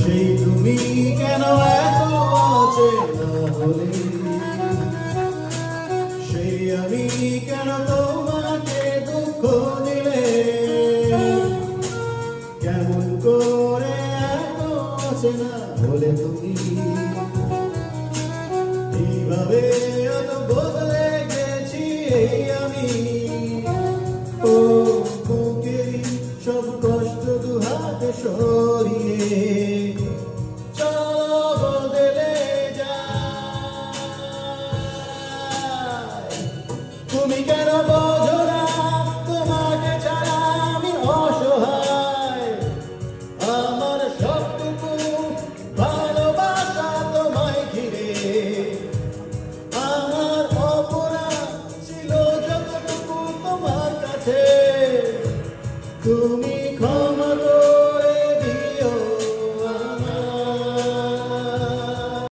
সেই তুমি কেন এত অচেনা হলে, সেই আমি কেন তোমাকে দুঃখ দিলে, কেমন করে এত অচেনা হলে তুমি, এইভাবে